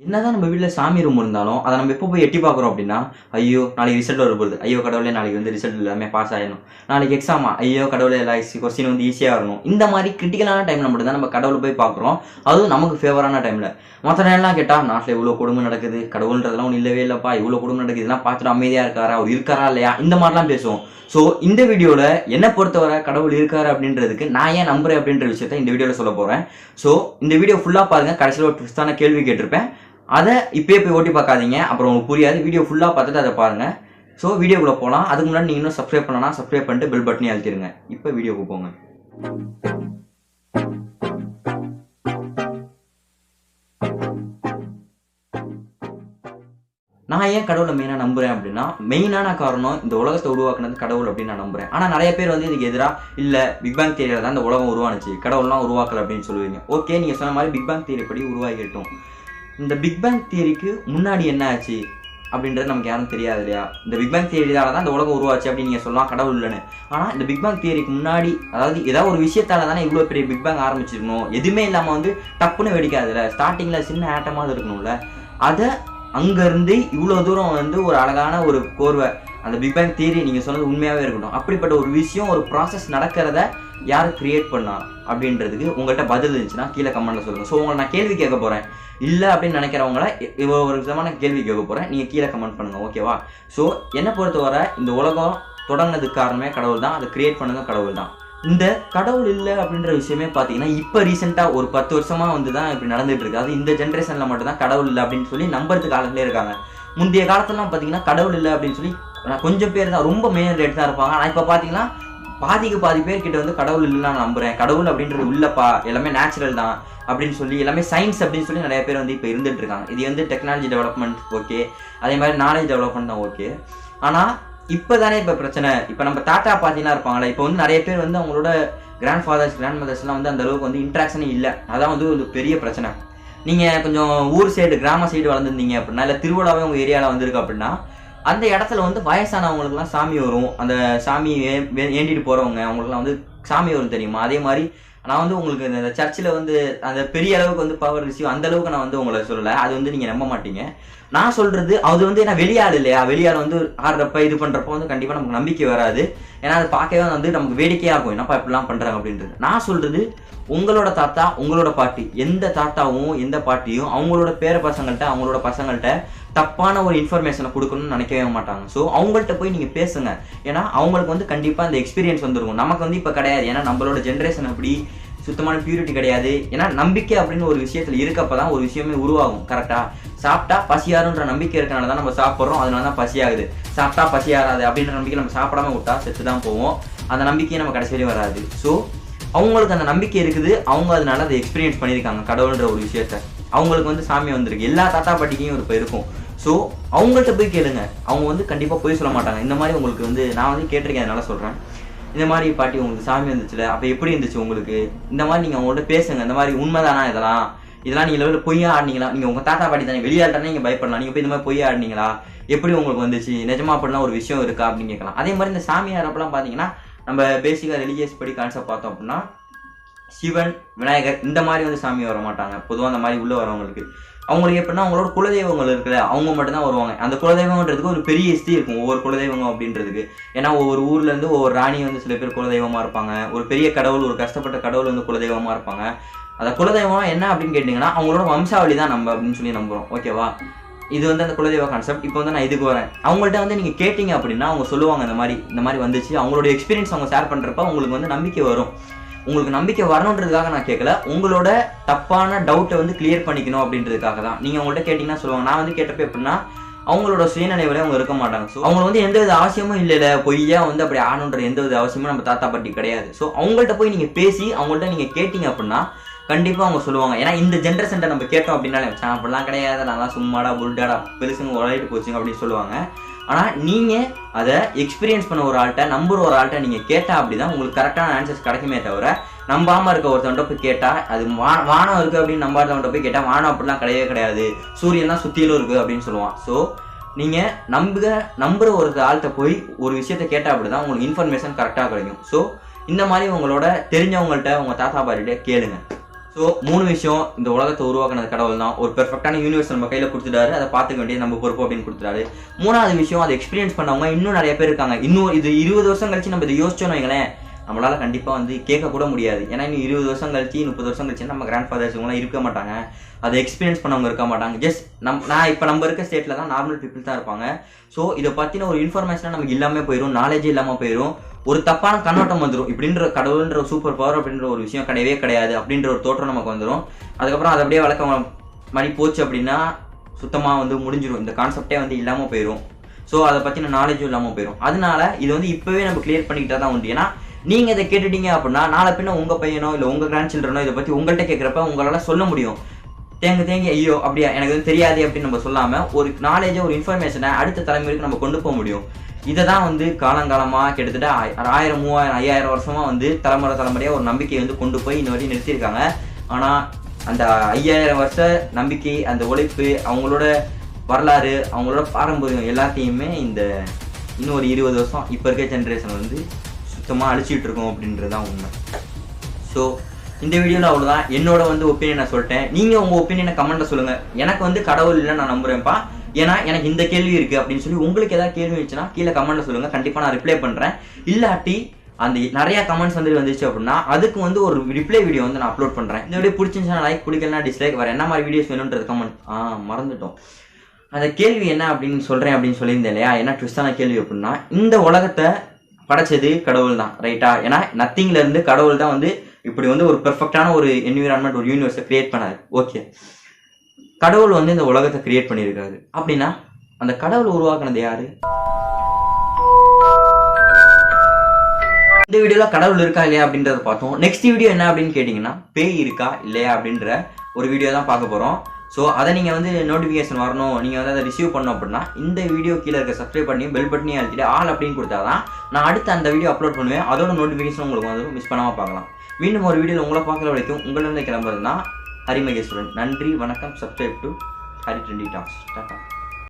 என்னதான் நம்ம வீட்ல சாமி ரூம் இருந்தாலும், அத நம்ம எப்போ போய் எட்டி பார்க்குறோம் அப்டின்னா, ஐயோ! நாளைக்கு ரிசல்ட் வரப்போகுது. ஐயோ கடவுளே! நாளைக்கு வந்து ரிசல்ட் எல்லாமே பாஸ் ஆயிடணும். நாளைக்கு எக்ஸாமா? ஐயோ கடவுளே! எல்லா கொஸ்டின் வந்து ஈஸியா வரணும். இந்த மாரி கிரிட்டிக்கலான டைம்ல மட்டும் தான் நம்ம கடவுள போய் பார்க்குறோம். அதுவும் நமக்கு ஃபேவரான டைம்ல. மத்த நேரம்லாம் கேட்டா, நாட்டுல இவ்ளோ கொடுமை நடக்குது. கடவுள்ன்றதெல்லாம் ஒண்ணும் இல்லவே இல்லப்பா. இவ்ளோ கொடுமை நடக்குது. இதெல்லாம் பார்த்துட்டு அமைதியா இருக்காரா? அவர் இருக்காரா இல்லையா? இந்த மாரிலாம் பேசுவோம். ஸோ இந்த வீடியோல என்ன பொறுத்தவரை கடவுள் இருக்காரு அப்படின்றதுக்கு நான் ஏன் நம்புறேன் அப்படின்ற விஷயத்த இந்த வீடியோல சொல்ல போறேன். ஸோ இந்த வீடியோ ஃபுல்லா பாருங்க. கடைசியில் ஒரு ட்விஸ்டான கேள்வி கேட்டிருப்பேன். அதை இப்பயே போய் ஓட்டி பார்க்காதீங்க. அப்புறம் உங்களுக்கு புரியாது. வீடியோ ஃபுல்லா பார்த்துட்டு அதை பாருங்க. ஸோ வீடியோக்குள்ள போகலாம். அதுக்கு முன்னாடி நீங்க இன்னும் சப்ஸ்கிரைப் பண்ணலாம். சப்ஸ்கிரைப் பண்ணிட்டு பெல் பட்டனையும் அழுத்திடுங்க. இப்போ வீடியோக்கு போங்க. நான் ஏன் கடவுளை மெயினாக நம்புறேன் அப்படின்னா, மெயினான காரணம் இந்த உலகத்தை உருவாக்குனது கடவுள் அப்படின்னு நான் நம்புறேன். ஆனால் நிறைய பேர் வந்து இதுக்கு எதிராக இல்லை பிக் பேங் தியரியில தான் இந்த உலகம் உருவானுச்சு, கடவுள்லாம் உருவாக்கல அப்படின்னு சொல்லுவீங்க. ஓகே, நீங்கள் சொன்ன மாதிரி பிக் பேங் தியரி படி உருவாகிட்டோம். இந்த பிக் பேங் தியரிக்கு முன்னாடி என்ன ஆச்சு அப்படின்றது நமக்கு யாரும் தெரியாது இல்லையா? இந்த பிக் பேங் தியரியால தான் இந்த உலகம் உருவாச்சு அப்படின்னு நீங்கள் சொல்லலாம் கடவுள் இல்லைன்னு. ஆனால் இந்த பிக் பேங் தியரிக்கு முன்னாடி, அதாவது ஏதாவது ஒரு விஷயத்தால தானே இவ்வளோ பெரிய பிக் பேங் ஆரம்பிச்சிருக்கணும். எதுவுமே இல்லாமல் வந்து டப்புன்னு வெடிக்காதுல்ல. ஸ்டார்டிங்கில் சின்ன ஆட்டமாக இருக்கணும்ல. அதை அங்கேருந்து இவ்வளோ தூரம் வந்து ஒரு அழகான ஒரு கோர்வை, அந்த பிக் பேங் தியரி நீங்கள் சொன்னது உண்மையாகவே இருக்கட்டும். அப்படிப்பட்ட ஒரு விஷயம், ஒரு ப்ராசஸ் நடக்கிறத யார் கிரியேட் பண்ணா அப்படின்றதுக்கு உங்கள்கிட்ட பதில் இருந்துச்சுன்னா கீழே கமெண்ட்டில் சொல்லுங்கள். ஸோ உங்களை நான் கேள்வி கேட்க போகிறேன். இல்லை அப்படின்னு நினைக்கிறவங்கள ஒரு விதமான கேள்வி கேட்க போகிறேன். நீங்கள் கீழே கமெண்ட் பண்ணுங்கள், ஓகேவா? ஸோ என்னை பொறுத்தவரை இந்த உலகம் தொடங்கினதுக்கு காரணமே கடவுள் தான். அதை கிரியேட் பண்ணதும் கடவுள் தான். இந்த கடவுள் இல்லை அப்படின்ற விஷயமே பார்த்தீங்கன்னா இப்போ ரீசெண்டாக ஒரு 10 வருஷமா வந்து தான் இப்படி நடந்துட்டு இருக்கு. அது இந்த ஜென்ரேஷனில் மட்டும் தான் கடவுள் இல்லை அப்படின்னு சொல்லி நம்புறதுக்கு ஆளுங்களே இருக்காங்க. முந்தைய காலத்துலலாம் பார்த்தீங்கன்னா கடவுள் இல்லை அப்படின்னு சொல்லி கொஞ்சம் பேர் தான், ரொம்ப மெயின் ரேட் தான் இருப்பாங்க. ஆனால் இப்போ பார்த்தீங்கன்னா பாதிக்கு பாதி பேர் கிட்ட வந்து கடவுள் இல்லை நான் நம்புறேன், கடவுள் அப்படின்றது இல்லப்பா, எல்லாமே நேச்சுரல் தான் அப்படின்னு சொல்லி, எல்லாமே சயின்ஸ் அப்படின்னு சொல்லி நிறைய பேர் வந்து இப்போ இருந்துட்டு இருக்காங்க. இது வந்து டெக்னாலஜி டெவலப்மெண்ட் ஓகே, அதே மாதிரி நாலேஜ் டெவலப்மெண்ட் தான் ஓகே. ஆனால் இப்போ தானே இப்போ பிரச்சனை. இப்போ நம்ம தாத்தா பாட்டிலாம் இருப்பாங்களே, இப்போ வந்து நிறைய பேர் வந்து அவங்களோட கிராண்ட் ஃபாதர்ஸ் கிராண்ட் மதர்ஸ்லாம் வந்து அந்த அளவுக்கு வந்து இன்ட்ராக்ஷனே இல்லை. அதான் வந்து ஒரு பெரிய பிரச்சனை. நீங்கள் கொஞ்சம் ஊர் சைடு கிராம சைடு வளர்ந்துருந்தீங்க அப்படின்னா, இல்லை திருவிழாவே உங்கள் ஏரியாவில் வந்திருக்கு அப்படின்னா, அந்த இடத்துல வந்து வயசானவங்களுக்குலாம் சாமி வரும். அந்த சாமி ஏண்டிட்டு போகிறவங்க அவங்களுக்குலாம் வந்து சாமி வரும் தெரியுமா? அதே மாதிரி நான் வந்து உங்களுக்கு இந்த சர்ச்சில் வந்து அந்த பெரிய அளவுக்கு வந்து பவர் ரிசீவ் அந்த அளவுக்கு நான் வந்து உங்களை சொல்லலை. அது வந்து நீங்கள் நம்ப மாட்டீங்க. நான் சொல்றது அது வந்து ஏன்னா வெளியாள் இல்லையா? வெளியாள் வந்து ஆடுறப்ப இது பண்ணுறப்ப வந்து கண்டிப்பாக நமக்கு நம்பிக்கை வராது. ஏன்னா அது பார்க்கவே வந்து நமக்கு வேடிக்கையாக இருக்கும், என்னப்பா இப்படிலாம் பண்ணுறாங்க அப்படின்றது. நான் சொல்றது உங்களோட தாத்தா உங்களோட பாட்டி, எந்த தாத்தாவும் எந்த பாட்டியும் அவங்களோட பேர பசங்கள்கிட்ட அவங்களோட பசங்கள்கிட்ட தப்பான ஒரு இன்ஃபர்மேஷனை கொடுக்கணும்னு நினைக்கவே மாட்டாங்க. ஸோ அவங்கள்ட்ட போய் நீங்கள் பேசுங்க. ஏன்னா அவங்களுக்கு வந்து கண்டிப்பாக அந்த எக்ஸ்பீரியன்ஸ் வந்துருக்கும். நமக்கு வந்து இப்போ கிடையாது. ஏன்னா நம்மளோட ஜென்ரேஷன் அப்படி சுத்தமான பியூரிட்டி கிடையாது. ஏன்னா நம்பிக்கை அப்படின்னு ஒரு விஷயத்தில் இருக்கப்போ தான் ஒரு விஷயமே உருவாகும். கரெக்டாக சாப்பிட்டா பசியாருன்ற நம்பிக்கை இருக்கனால தான் நம்ம சாப்பிட்றோம். அதனால தான் பசியாகுது. சாப்பிட்டா பசியாராது அப்படின்ற நம்பிக்கை நம்ம சாப்பிடாம விட்டா செத்து தான் போவோம். அந்த நம்பிக்கையை நம்ம கடைசி வரையும் வராது. ஸோ அவங்களுக்கு அந்த நம்பிக்கை இருக்குது. அவங்க அதனால அதை எக்ஸ்பீரியன்ஸ் பண்ணியிருக்காங்க கடவுள்ன்ற ஒரு விஷயத்த. அவங்களுக்கு வந்து சாமி வந்திருக்கு. எல்லா தாத்தா பாட்டிக்கும் இப்போ இருக்கும். ஸோ அவங்கள்ட்ட போய் கேளுங்க. அவங்க வந்து கண்டிப்பாக போய் சொல்ல மாட்டாங்க. இந்த மாதிரி உங்களுக்கு வந்து நான் வந்து கேட்டிருக்கேன், அதனால சொல்கிறேன். இந்த மாதிரி பாட்டி உங்களுக்கு சாமி வந்துச்சுல, அப்போ எப்படி இருந்துச்சு உங்களுக்கு? இந்த மாதிரி நீங்கள் அவங்கள்ட்ட பேசுங்க. இந்த மாதிரி உண்மைதானா இதெல்லாம் நீங்கள் லெவலில் பொய்யா ஆடினீங்களா? நீங்கள் உங்கள் தாத்தா பாட்டி தானே, வெளியாட்டானே நீங்கள் பயப்படலாம். நீங்கள் போய் இந்த மாதிரி பொய்யா ஆடினீங்களா? எப்படி உங்களுக்கு வந்துச்சு? நிஜமா அப்படிலாம் ஒரு விஷயம் இருக்கா அப்படின்னு கேட்கலாம். அதே மாதிரி இந்த சாமியாரப்பெல்லாம் பார்த்தீங்கன்னா நம்ம பேசிக்காக ரிலீஜியஸ் படி கான்செப்ட் பார்த்தோம் அப்படின்னா சிவன் விநாயகர் இந்த மாதிரி வந்து சாமி வர மாட்டாங்க. பொதுவாக அந்த மாதிரி உள்ளே வரவங்களுக்கு அவங்களுக்கு எப்படின்னா அவங்களோட குலதெய்வங்கள் இருக்குல்ல, அவங்க மட்டும்தான் வருவாங்க. அந்த குலதெய்வம்ன்றதுக்கு ஒரு பெரிய ஹிஸ்ட்ரி இருக்கும் ஒவ்வொரு குலதெய்வம் அப்படின்றதுக்கு. ஏன்னா ஒவ்வொரு ஊர்லேருந்து ஒவ்வொரு ராணி வந்து சில பேர் குலதெய்வமாக இருப்பாங்க. ஒரு பெரிய கடவுள், ஒரு கஷ்டப்பட்ட கடவுள் வந்து குலதெய்வமாக இருப்பாங்க. அந்த குலதெய்வம் என்ன அப்படின்னு கேட்டிங்கன்னா அவங்களோட வம்சாவளி தான் நம்ம அப்படின்னு சொல்லி நம்புகிறோம், ஓகேவா? இது வந்து அந்த குலதெய்வ கான்செப்ட். இப்போ வந்து நான் இதுக்கு வரேன். அவங்கள்ட்ட வந்து நீங்கள் கேட்டிங்க அப்படின்னா அவங்க சொல்லுவாங்க இந்த மாதிரி வந்துச்சு. அவங்களோட எக்ஸ்பீரியன்ஸ் அவங்க ஷேர் பண்ணுறப்ப உங்களுக்கு வந்து நம்பிக்கை வரும். உங்களுக்கு நம்பிக்கை வரணுன்றதுக்காக நான் கேட்கல, உங்களோட தப்பான டவுட்டை வந்து கிளியர் பண்ணிக்கணும் அப்படின்றதுக்காக தான். நீங்கள் அவங்கள்ட்ட கேட்டிங்கன்னா சொல்லுவாங்க. நான் வந்து கேட்டப்போ எப்படின்னா அவங்களோட சுயநினைவுல அவங்க இருக்க மாட்டாங்க. ஸோ அவங்க வந்து எந்த வித அவசியமும் இல்லை, பொய்யா வந்து அப்படி ஆணுன்ற எந்த வித அவசியமும் நம்ம தாத்தா பாட்டி கிடையாது. ஸோ அவங்கள்ட்ட போய் நீங்கள் பேசி அவங்கள்ட்ட நீங்கள் கேட்டிங்க அப்படின்னா கண்டிப்பாக அவங்க சொல்லுவாங்க. ஏன்னா இந்த ஜென்ரேஷன்ட்ட நம்ம கேட்டோம் அப்படின்னாலே அப்படிலாம் கிடையாது, நல்லா சும்மாடா புல்டாடா பெருசுங்க உழைட்டு போச்சுங்க அப்படின்னு சொல்லுவாங்க. ஆனால் நீங்கள் அதை எக்ஸ்பீரியன்ஸ் பண்ண ஒரு ஆள்கிட்ட, நம்புற ஒரு ஆள்கிட்ட நீங்கள் கேட்டால் அப்படி தான் உங்களுக்கு கரெக்டான ஆன்சர்ஸ் கிடைக்குமே தவிர, நம்பாமல் இருக்க ஒருத்தவன்ட்ட போய் கேட்டால் அது வானம் இருக்குது அப்படின்னு நம்பாதவன்ட்ட போய் கேட்டால் வானம் அப்படிலாம் கிடையவே கிடையாது, சூரியன் தான் சுற்றிலும் இருக்குது அப்படின்னு சொல்லுவான். ஸோ நீங்கள் நம்புகிற ஒரு ஆள்கிட்ட போய் ஒரு விஷயத்த கேட்டால் அப்படி தான் உங்களுக்கு இன்ஃபர்மேஷன் கரெக்டாக கிடைக்கும். ஸோ இந்த மாதிரி உங்களோட தெரிஞ்சவங்கள்ட்ட உங்கள் தாத்தா பாட்டிகிட்ட கேளுங்க. ஸோ 3 விஷயம் இந்த உலகத்தை உருவாக்குனது கடவுள் தான். ஒரு பெர்ஃபெக்டான யூனிவர்ஸ் நம்ம கையில் கொடுத்துட்டாரு, அதை பார்த்துக்க வேண்டியது நம்ம பொறுப்பு அப்படின்னு கொடுத்துட்டாரு. 3வது விஷயம், அதை எக்ஸ்பீரியன்ஸ் பண்ணவங்க இன்னும் நிறைய பேர் இருக்காங்க. இன்னும் இது 20 வருஷம் கழிச்சு நம்ம இதை யோசிச்சோன்னு வைங்களேன், நம்மளால கண்டிப்பாக வந்து கேட்க கூட முடியாது. ஏன்னா இன்னும் 20 வருஷம் கழிச்சு 30 வருஷம் கழிச்சு நம்ம கிராண்ட் ஃபாதர்ஸ் இவங்களாம் இருக்க மாட்டாங்க, அதை எக்ஸ்பீரியன்ஸ் பண்ணவங்க இருக்க மாட்டாங்க. ஜஸ்ட் நான் இப்போ நம்ம இருக்க ஸ்டேட்டில் தான் நார்மல் பீப்புள் தான் இருப்பாங்க. ஸோ இதை பற்றின ஒரு இன்ஃபர்மேஷனாக நமக்கு இல்லாமல் போயிடும், நாலேஜே இல்லாமல் போயிடும், ஒரு தப்பான கண்ணோட்டம் வந்துடும். இப்படின்ற கடவுள்ன்ற சூப்பர் பவர் அப்படின்ற ஒரு விஷயம் கிடையவே கிடையாது அப்படின்ற ஒரு தோற்றம் நமக்கு வந்துடும். அதுக்கப்புறம் அதை அப்படியே வழக்கம் மாதிரி போச்சு அப்படின்னா சுத்தமாக வந்து முடிஞ்சிடும், இந்த கான்செப்டே வந்து இல்லாமல் போயிடும். ஸோ அதை பற்றின நாலேஜும் இல்லாமல் போயிடும். அதனால இது வந்து இப்போவே நம்ம கிளியர் பண்ணிக்கிட்டா தான் உண்டு. ஏன்னா நீங்கள் இதை கேட்டுட்டீங்க அப்படின்னா நாளை பின்ன உங்கள் பையனோ இல்லை உங்கள் கிராண்ட் சில்ட்ரனோ இதை பற்றி உங்கள்கிட்ட கேட்குறப்ப உங்களால் சொல்ல முடியும். தேங்கி ஐயோ அப்படியா எனக்கு வந்து தெரியாது அப்படின்னு நம்ம சொல்லாமல் ஒரு நாலேஜை ஒரு இன்ஃபர்மேஷனை அடுத்த தலைமுறைக்கு நம்ம கொண்டு போக முடியும். இதை தான் வந்து காலங்காலமாக கிட்டத்தட்ட 1000, 3000, 5000 வருஷமாக வந்து தலைமுறையாக ஒரு நம்பிக்கையை வந்து கொண்டு போய் இந்த வரையும் நிறுத்தியிருக்காங்க. ஆனால் அந்த 5000 வருஷ நம்பிக்கை, அந்த உழைப்பு, அவங்களோட வரலாறு, அவங்களோட பாரம்பரியம் எல்லாத்தையுமே இந்த இன்னும் ஒரு 20 வருஷம் இப்போ இருக்க ஜென்ரேஷன் வந்து சுத்தமாக அழிச்சிட்டு இருக்கோம் அப்படின்றது தான் உண்மை. ஸோ இந்த வீடியோவில் அவ்வளோதான். என்னோட வந்து ஒப்பீனியனை சொல்லிட்டேன். நீங்கள் உங்கள் ஒப்பீனியனை கமெண்ட்டில் சொல்லுங்கள். எனக்கு வந்து கடவுள் இல்லை நான் நம்புகிறேன்ப்பா, ஏன்னா எனக்கு இந்த கேள்வி இருக்குது அப்படின்னு சொல்லி உங்களுக்கு ஏதாவது கேள்வி இருந்துச்சுன்னா கீழே கமெண்ட்டில் சொல்லுங்கள். கண்டிப்பாக நான் ரிப்ளை பண்ணுறேன். இல்லாட்டி அந்த நிறையா கமெண்ட்ஸ் வந்துச்சு அப்படின்னா அதுக்கு வந்து ஒரு ரிப்ளை வீடியோ வந்து நான் அப்லோட் பண்ணுறேன். இந்த வீடியோ பிடிச்சிருந்துச்சுன்னா லைக், பிடிக்கலனா டிஸ்லைக், வேறு என்ன மாதிரி வீடியோஸ் வேணுன்றது கமெண்ட். மறந்துட்டோம், அந்த கேள்வி என்ன அப்படின்னு சொல்கிறேன் அப்படின்னு சொல்லியிருந்தேன் இல்லையா, என்ன ட்விஸ்டான கேள்வி அப்படின்னா, இந்த உலகத்தை படைச்சது கடவுள் தான், ரைட்டா? ஏன்னா நத்திங்லேருந்து கடவுள் தான் வந்து இப்படி வந்து ஒரு பெர்ஃபெக்டான ஒரு என்விரான்மெண்ட், ஒரு யூனிவர்ஸை கிரியேட் பண்ணாரு. ஓகே, கடவுள் வந்து இந்த உலகத்தை கிரியேட் பண்ணியிருக்காரு அப்படின்னா அந்த கடவுள் உருவாக்குனது யாரு? இந்த வீடியோல கடவுள் இருக்கா இல்லையா அப்படின்றத பார்த்தோம். நெக்ஸ்ட் வீடியோ என்ன அப்படின்னு கேட்டிங்கன்னா, பேய் இருக்கா இல்லையா அப்படின்ற ஒரு வீடியோ தான் பார்க்க போகிறோம். ஸோ அதை நீங்கள் வந்து நோட்டிஃபிகேஷன் வரணும், நீங்கள் வந்து அதை ரிசீவ் பண்ணணும் அப்படின்னா இந்த வீடியோ கீழே இருக்க சப்ஸ்கிரைப் பண்ணி பெல் பட்டனையும் அழுத்திட்டு ஆல் அப்படின்னு கொடுத்தா தான் நான் அடுத்து அந்த வீடியோ அப்லோட் பண்ணுவேன். அதோட நோட்டிஃபிகேஷன் உங்களுக்கு வந்து மிஸ் பண்ணாமல் பார்க்கலாம். மீண்டும் ஒரு வீடியோவில் உங்களை பார்க்குற வரைக்கும் உங்களிருந்து கிளம்புறது தான் ஹரி மகேஸ்வரன். நன்றி, வணக்கம். Subscribe to Hari trendy talks. Tata.